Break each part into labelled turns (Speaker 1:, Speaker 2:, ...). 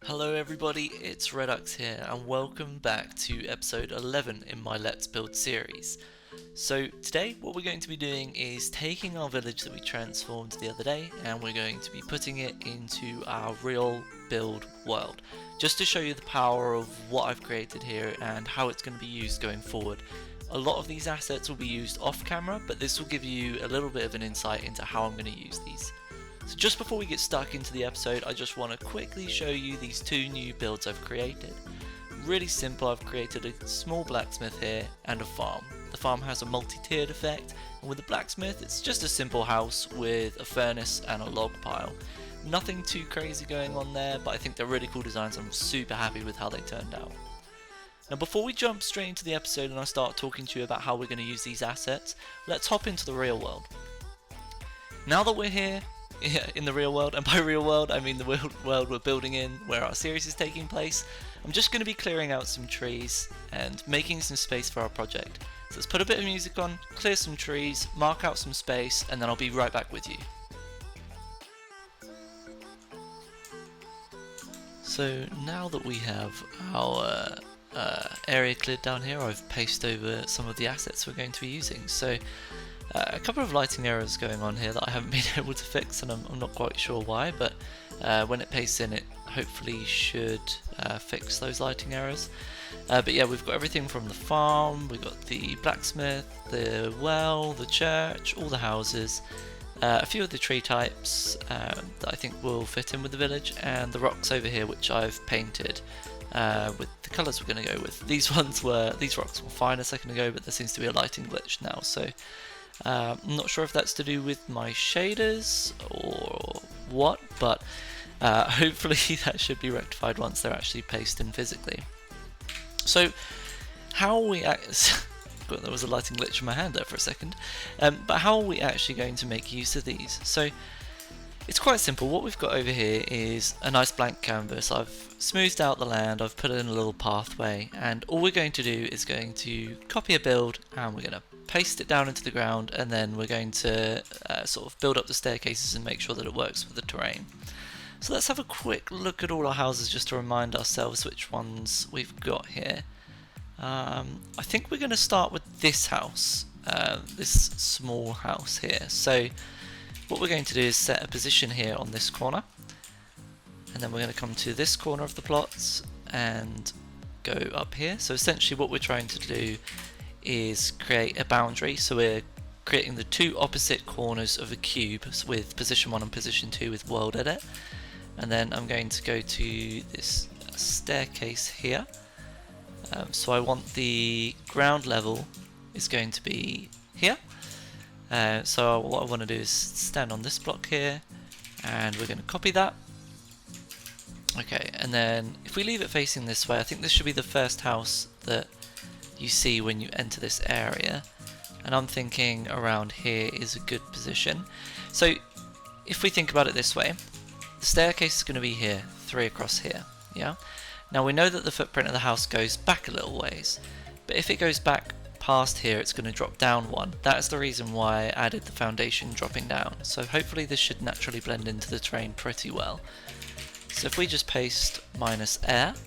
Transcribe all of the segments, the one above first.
Speaker 1: Hello everybody, it's Redux here and welcome back to episode 11 in my Let's Build series. So today what we're going to be doing is taking our village that we transformed the other day and we're going to be putting it into our real build world. Just to show you the power of what I've created here and how it's going to be used going forward. A lot of these assets will be used off camera, but this will give you a little bit of an insight into how I'm going to use these. So just before we get stuck into the episode, I just want to quickly show you these two new builds I've created. Really simple, I've created a small blacksmith here and a farm. The farm has a multi-tiered effect, and with the blacksmith it's just a simple house with a furnace and a log pile. Nothing too crazy going on there, but I think they're really cool designs. I'm super happy with how they turned out. Now before we jump straight into the episode and I start talking to you about how we're going to use these assets, let's hop into the real world. Now that we're here, in the real world, and by real world I mean the world we're building in, where our series is taking place, I'm just going to be clearing out some trees and making some space for our project. So let's put a bit of music on, clear some trees, mark out some space, and then I'll be right back with you. So now that we have our area cleared down here, I've pasted over some of the assets we're going to be using. So a couple of lighting errors going on here that I haven't been able to fix, and I'm not quite sure why, but when it pastes in, it hopefully should fix those lighting errors. But yeah, we've got everything from the farm, we've got the blacksmith, the well, the church, all the houses, a few of the tree types that I think will fit in with the village, and the rocks over here which I've painted with the colours we're going to go with. These rocks were fine a second ago, but there seems to be a lighting glitch now, so I'm not sure if that's to do with my shaders or what, but hopefully that should be rectified once they're actually pasted in physically. So how are we there was a lighting glitch in my hand there for a second, but how are we actually going to make use of these? So it's quite simple. What we've got over here is a nice blank canvas. I've smoothed out the land, I've put in a little pathway, and all we're going to do is going to copy a build and we're going to paste it down into the ground, and then we're going to sort of build up the staircases and make sure that it works with the terrain. So let's have a quick look at all our houses just to remind ourselves which ones we've got here. I think we're going to start with this house, this small house here. So what we're going to do is set a position here on this corner, and then we're going to come to this corner of the plots and go up here. So essentially what we're trying to do is create a boundary, so we're creating the two opposite corners of a cube with position 1 and position 2 with world edit, and then I'm going to go to this staircase here. So I want the ground level is going to be here, so what I want to do is stand on this block here and we're going to copy that. Okay, and then if we leave it facing this way, I think this should be the first house that you see when you enter this area, and I'm thinking around here is a good position. So if we think about it this way, the staircase is going to be here, 3 across here, yeah? Now we know that the footprint of the house goes back a little ways, but if it goes back past here it's going to drop down 1. That's the reason why I added the foundation dropping down, so hopefully this should naturally blend into the terrain pretty well. So if we just paste -air,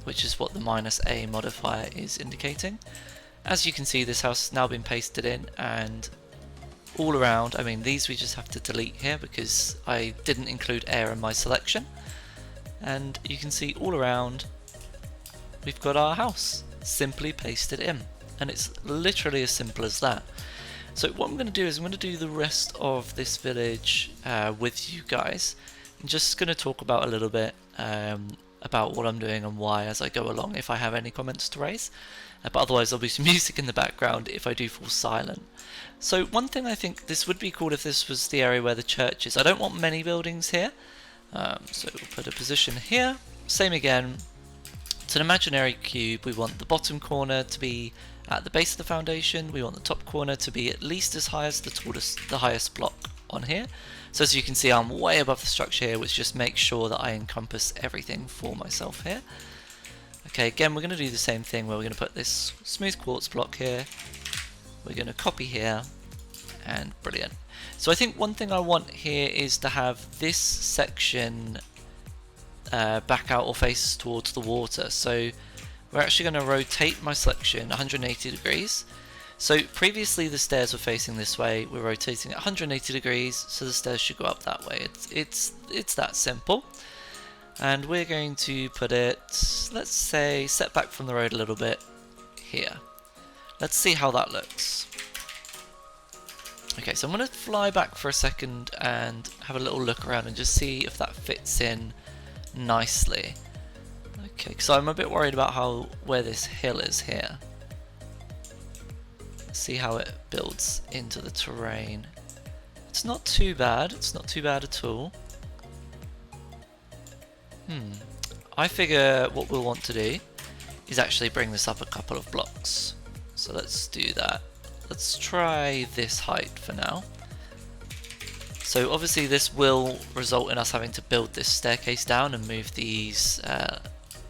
Speaker 1: which is what the -a modifier is indicating. As you can see, this house has now been pasted in, and all around, I mean these we just have to delete here because I didn't include air in my selection, and you can see all around we've got our house simply pasted in, and it's literally as simple as that. So what I'm going to do is I'm going to do the rest of this village with you guys. I'm just going to talk about a little bit about what I'm doing and why as I go along, if I have any comments to raise, but otherwise there'll be some music in the background if I do fall silent. So one thing, I think this would be cool if this was the area where the church is. I don't want many buildings here, so we'll put a position here, same again. It's an imaginary cube. We want the bottom corner to be at the base of the foundation, we want the top corner to be at least as high as the highest block on here. So as you can see, I'm way above the structure here, which just makes sure that I encompass everything for myself here. Okay, again we're going to do the same thing where we're going to put this smooth quartz block here, we're going to copy here, and brilliant. So I think one thing I want here is to have this section back out or face towards the water. So we're actually going to rotate my selection 180 degrees. So previously the stairs were facing this way, we're rotating it 180 degrees, so the stairs should go up that way. It's that simple. And we're going to put it, let's say, set back from the road a little bit here. Let's see how that looks. Okay, so I'm going to fly back for a second and have a little look around and just see if that fits in nicely. Okay, because I'm a bit worried about where this hill is here. See how it builds into the terrain. It's not too bad, it's not too bad at all. I figure what we'll want to do is actually bring this up a couple of blocks. So let's do that. Let's try this height for now. So obviously this will result in us having to build this staircase down and move these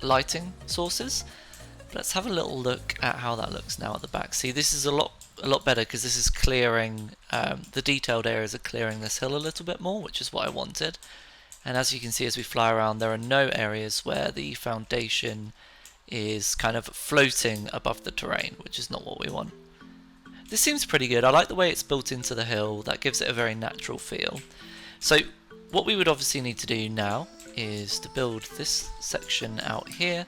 Speaker 1: lighting sources. Let's have a little look at how that looks now at the back. See, this is a lot better because this is clearing, the detailed areas are clearing this hill a little bit more, which is what I wanted. And as you can see as we fly around, there are no areas where the foundation is kind of floating above the terrain, which is not what we want. This seems pretty good. I like the way it's built into the hill. That gives it a very natural feel. So what we would obviously need to do now is to build this section out here,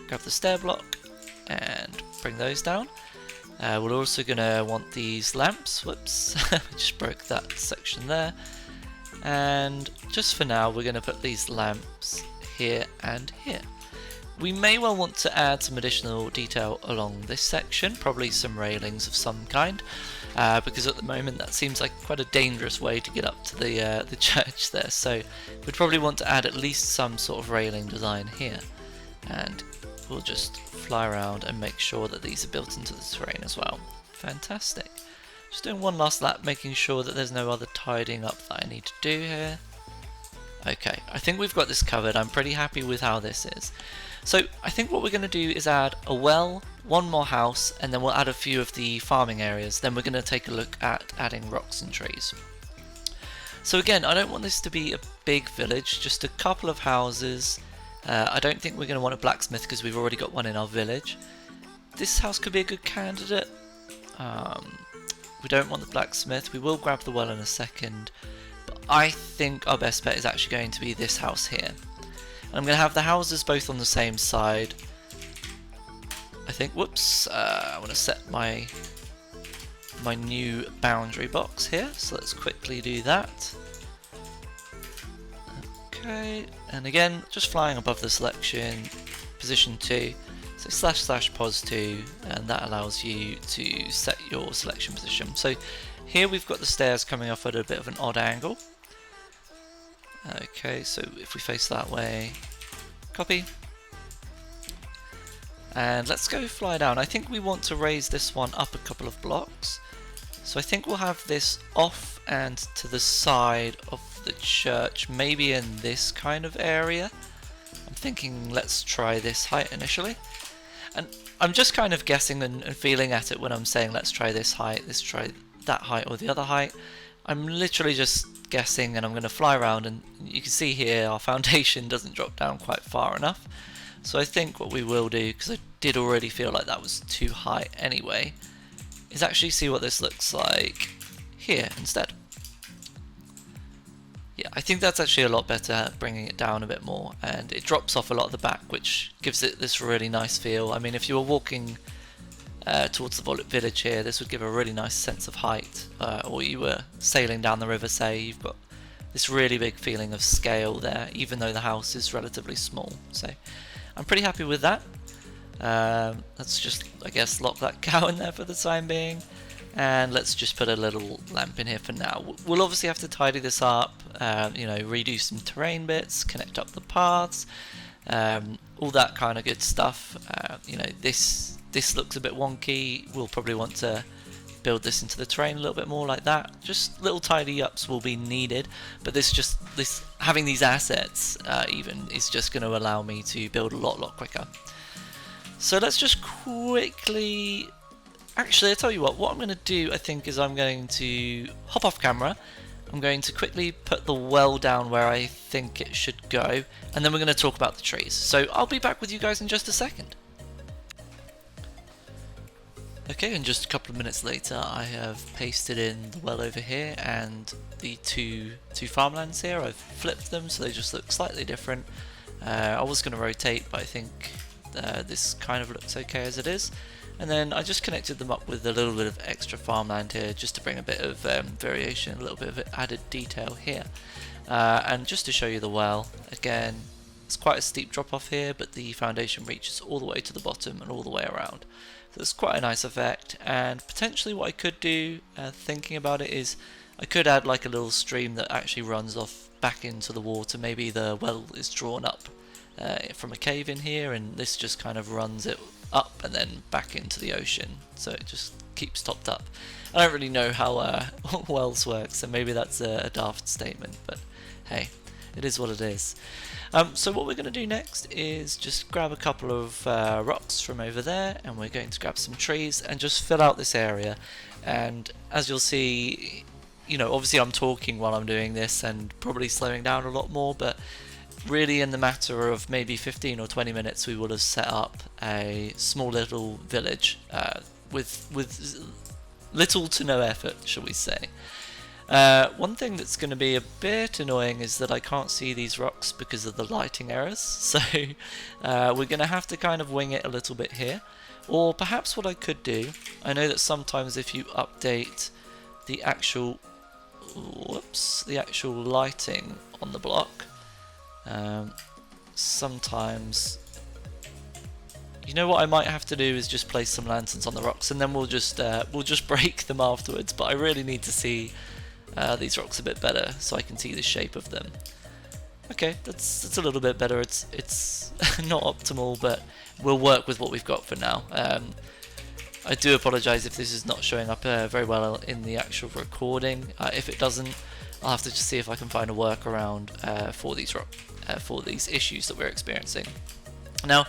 Speaker 1: grab the stair block and bring those down. We're also going to want these lamps. Whoops, I just broke that section there. And just for now we're going to put these lamps here and here. We may well want to add some additional detail along this section, probably some railings of some kind, because at the moment that seems like quite a dangerous way to get up to the church there, so we'd probably want to add at least some sort of railing design here. And we'll just fly around and make sure that these are built into the terrain as well. Fantastic. Just doing one last lap, making sure that there's no other tidying up that I need to do here. Okay, I think we've got this covered. I'm pretty happy with how this is. So I think what we're going to do is add a well, one more house, and then we'll add a few of the farming areas. Then we're going to take a look at adding rocks and trees. So again, I don't want this to be a big village, just a couple of houses. I don't think we're going to want a blacksmith because we've already got one in our village. This house could be a good candidate. We don't want the blacksmith. We will grab the well in a second. But I think our best bet is actually going to be this house here. And I'm going to have the houses both on the same side. I think, whoops, I want to set my new boundary box here. So let's quickly do that. Okay, and again, just flying above the selection, position 2. So //pos2, and that allows you to set your selection position. So here we've got the stairs coming off at a bit of an odd angle. Okay, so if we face that way, copy. And let's go fly down. I think we want to raise this one up a couple of blocks. So I think we'll have this off and to the side of the church, maybe in this kind of area. I'm thinking let's try this height initially. And I'm just kind of guessing and feeling at it when I'm saying let's try this height, let's try that height or the other height. I'm literally just guessing, and I'm going to fly around, and you can see here our foundation doesn't drop down quite far enough. So I think what we will do, because I did already feel like that was too high anyway, is actually see what this looks like here instead. Yeah, I think that's actually a lot better, bringing it down a bit more, and it drops off a lot at the back, which gives it this really nice feel. I mean, if you were walking towards the village here, this would give a really nice sense of height, or you were sailing down the river, say, you've got this really big feeling of scale there, even though the house is relatively small. So I'm pretty happy with that. Let's just, I guess, lock that cow in there for the time being. And let's just put a little lamp in here for now. We'll obviously have to tidy this up, you know, redo some terrain bits, connect up the paths, all that kind of good stuff. You know, this looks a bit wonky. We'll probably want to build this into the terrain a little bit more like that. Just little tidy ups will be needed, but this having these assets even is just going to allow me to build a lot quicker. So let's just quickly. Actually, I'll tell you what I'm going to do, I think, is I'm going to hop off camera I'm going to quickly put the well down where I think it should go, and then we're going to talk about the trees. So I'll be back with you guys in just a second. Okay, and just a couple of minutes later I have pasted in the well over here and the two farmlands here. I've flipped them so they just look slightly different. I was going to rotate, but I think this kind of looks okay as it is. And then I just connected them up with a little bit of extra farmland here just to bring a bit of variation, a little bit of added detail here. And just to show you the well, again, it's quite a steep drop off here, but the foundation reaches all the way to the bottom and all the way around. So it's quite a nice effect, and potentially what I could do, thinking about it, is I could add like a little stream that actually runs off back into the water. Maybe the well is drawn up from a cave in here, and this just kind of runs it up and then back into the ocean, so it just keeps topped up. I don't really know how wells work, so maybe that's a daft statement, but hey, it is what it is. So what we're going to do next is just grab a couple of rocks from over there, and we're going to grab some trees and just fill out this area. And as you'll see, you know, obviously I'm talking while I'm doing this and probably slowing down a lot more, but really in the matter of maybe 15 or 20 minutes we will have set up a small little village with little to no effort, shall we say. One thing that's going to be a bit annoying is that I can't see these rocks because of the lighting errors, so we're going to have to kind of wing it a little bit here. Or perhaps what I could do, I know that sometimes if you update the actual lighting on the block, sometimes, you know what I might have to do is just place some lanterns on the rocks, and then we'll just break them afterwards. But I really need to see these rocks a bit better so I can see the shape of them. Okay, that's a little bit better. It's not optimal, but we'll work with what we've got for now. I do apologise if this is not showing up very well in the actual recording. If it doesn't, I'll have to just see if I can find a workaround for these issues that we're experiencing. Now,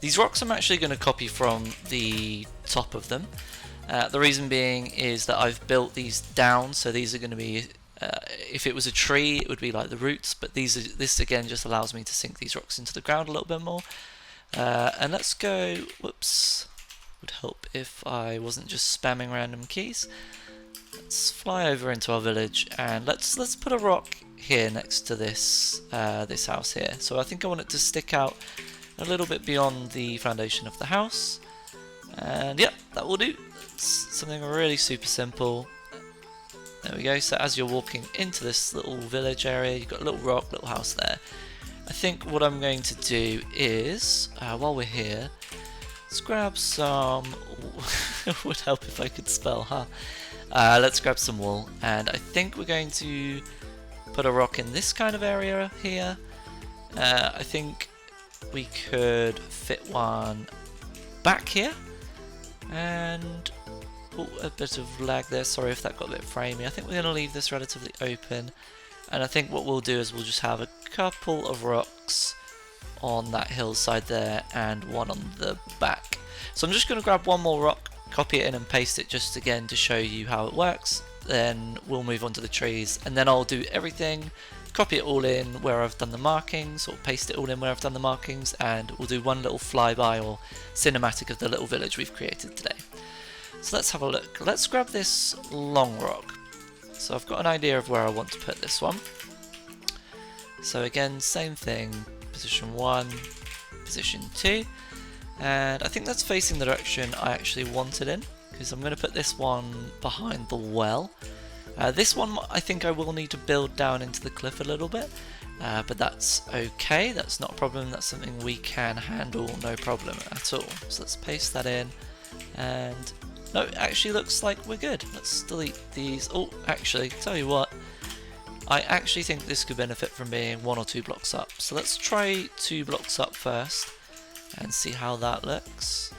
Speaker 1: these rocks I'm actually going to copy from the top of them. The reason being is that I've built these down, so these are going to be, if it was a tree it would be like the roots, but this again just allows me to sink these rocks into the ground a little bit more. And let's go, whoops, would help if I wasn't just spamming random keys. Let's fly over into our village, and let's put a rock here next to this this house here. So I think I want it to stick out a little bit beyond the foundation of the house, and yep, that will do. It's something really super simple. There we go. So as you're walking into this little village area, you've got a little rock, little house there. I think what I'm going to do is, while we're here, let's grab some. It would help if I could spell, huh? Let's grab some wool, and I think we're going to put a rock in this kind of area here. I think we could fit one back here, and a bit of lag there, sorry if that got a bit framey. I think we're going to leave this relatively open, and I think what we'll do is we'll just have a couple of rocks on that hillside there and one on the back. So I'm just going to grab one more rock, copy it in and paste it just again to show you how it works. Then we'll move on to the trees, and then I'll do everything, copy it all in where I've done the markings, or paste it all in where I've done the markings, and we'll do one little flyby or cinematic of the little village we've created today. So let's have a look. Let's grab this long rock. So I've got an idea of where I want to put this one. So again, same thing, position 1, position 2, and I think that's facing the direction I actually want it in, because I'm going to put this one behind the well. This one I think I will need to build down into the cliff a little bit, but that's okay, that's not a problem, that's something we can handle, no problem at all. So let's paste that in, and no, it actually looks like we're good. Let's delete these. Oh, actually, tell you what, I actually think this could benefit from being 1 or 2 blocks up. So let's try 2 blocks up first and see how that looks.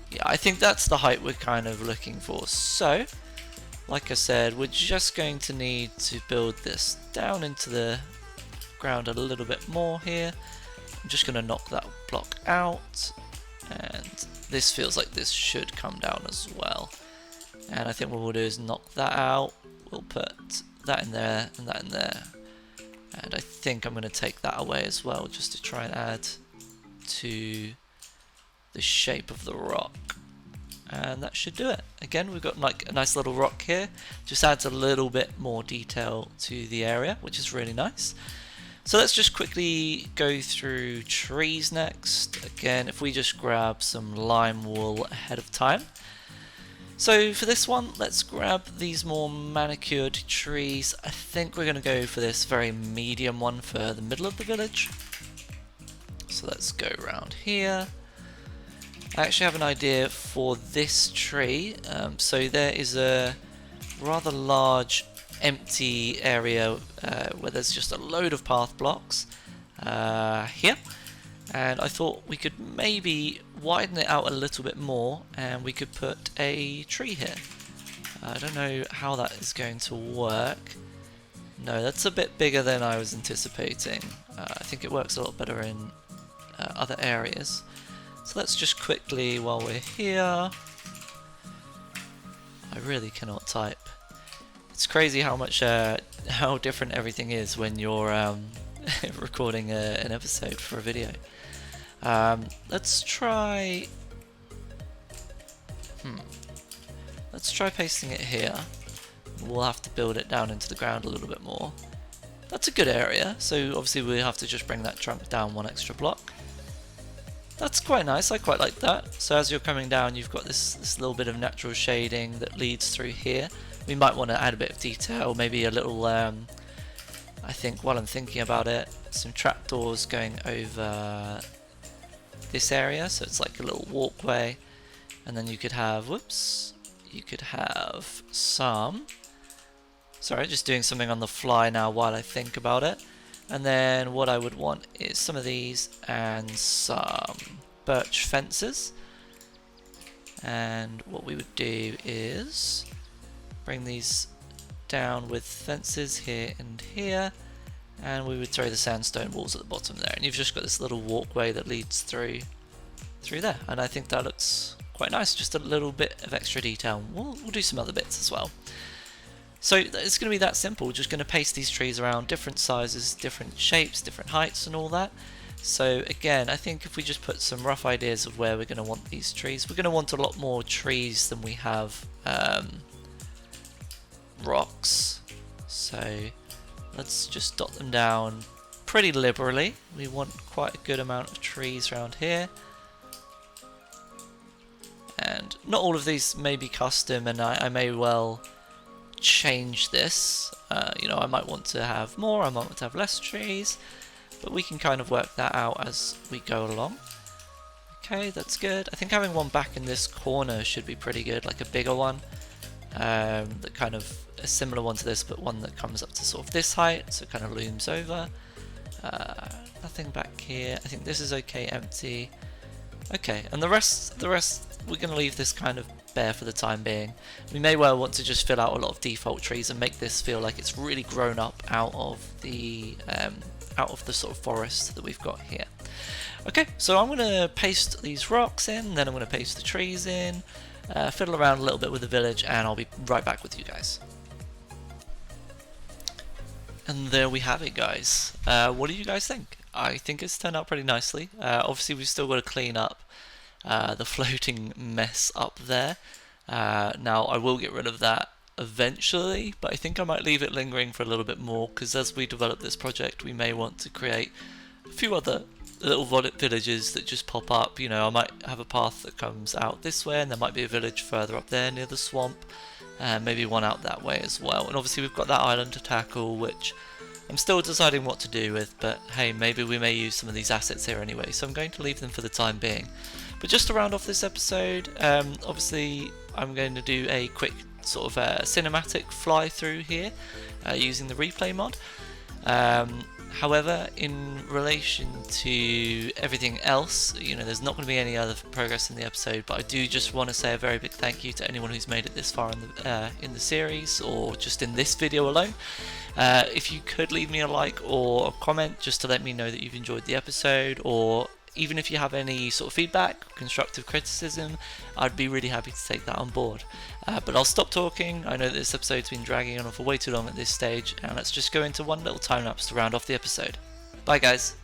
Speaker 1: Yeah, I think that's the height we're kind of looking for. So, like I said, we're just going to need to build this down into the ground a little bit more here. I'm just going to knock that block out, and this feels like this should come down as well. And I think what we'll do is knock that out. We'll put that in there, and that in there. And I think I'm going to take that away as well, just to try and add to the shape of the rock. And that should do it. Again, we've got like a nice little rock here. Just adds a little bit more detail to the area, which is really nice. So let's just quickly go through trees next. Again, if we just grab some lime wool ahead of time. So for this one, let's grab these more manicured trees. I think we're going to go for this very medium one for the middle of the village. So let's go around here. I actually have an idea for this tree. So there is a rather large empty area where there's just a load of path blocks here, and I thought we could maybe widen it out a little bit more and we could put a tree here. I don't know how that is going to work. No, that's a bit bigger than I was anticipating. I think it works a lot better in other areas. So let's just quickly, while we're here, I really cannot type. It's crazy how much, how different everything is when you're recording an episode for a video. Let's try. Let's try pasting it here. We'll have to build it down into the ground a little bit more. That's a good area. So obviously we have to just bring that trunk down one extra block. That's quite nice, I quite like that. So as you're coming down, you've got this little bit of natural shading that leads through here. We might want to add a bit of detail, maybe a little, I think while I'm thinking about it, some trapdoors going over this area, so it's like a little walkway. And then you could have, whoops, you could have some, sorry, just doing something on the fly now while I think about it. And then what I would want is some of these and some birch fences. And what we would do is bring these down with fences here and here. And we would throw the sandstone walls at the bottom there. And you've just got this little walkway that leads through there. And I think that looks quite nice. Just a little bit of extra detail. We'll do some other bits as well. So it's going to be that simple, just going to paste these trees around, different sizes, different shapes, different heights and all that. So again, I think if we just put some rough ideas of where we're going to want these trees, we're going to want a lot more trees than we have rocks. So let's just dot them down pretty liberally. We want quite a good amount of trees around here. And not all of these may be custom, and I may well change this. You know, I might want to have more, I might want to have less trees, but we can kind of work that out as we go along. Okay, that's good. I think having one back in this corner should be pretty good, like a bigger one, that kind of a similar one to this, but one that comes up to sort of this height, so it kind of looms over. Nothing back here. I think this is okay, empty. Okay, and the rest we're going to leave this kind of bare for the time being. We may well want to just fill out a lot of default trees and make this feel like it's really grown up out of the sort of forest that we've got here. Okay, so I'm going to paste these rocks in, then I'm going to paste the trees in, fiddle around a little bit with the village, and I'll be right back with you guys. And there we have it, guys. What do you guys think? I think it's turned out pretty nicely. Obviously we've still got to clean up the floating mess up there. Now I will get rid of that eventually, but I think I might leave it lingering for a little bit more, because as we develop this project we may want to create a few other little villages that just pop up. You know, I might have a path that comes out this way, and there might be a village further up there near the swamp, and maybe one out that way as well. And obviously we've got that island to tackle, which I'm still deciding what to do with, but hey, maybe we may use some of these assets here anyway, so I'm going to leave them for the time being. But just to round off this episode, obviously I'm going to do a quick sort of cinematic fly through here using the replay mod. However, in relation to everything else, you know, there's not going to be any other progress in the episode, but I do just want to say a very big thank you to anyone who's made it this far in the series, or just in this video alone. If you could leave me a like or a comment just to let me know that you've enjoyed the episode, or even if you have any sort of feedback, constructive criticism, I'd be really happy to take that on board. But I'll stop talking. I know that this episode's been dragging on for way too long at this stage, and let's just go into one little time lapse to round off the episode. Bye guys.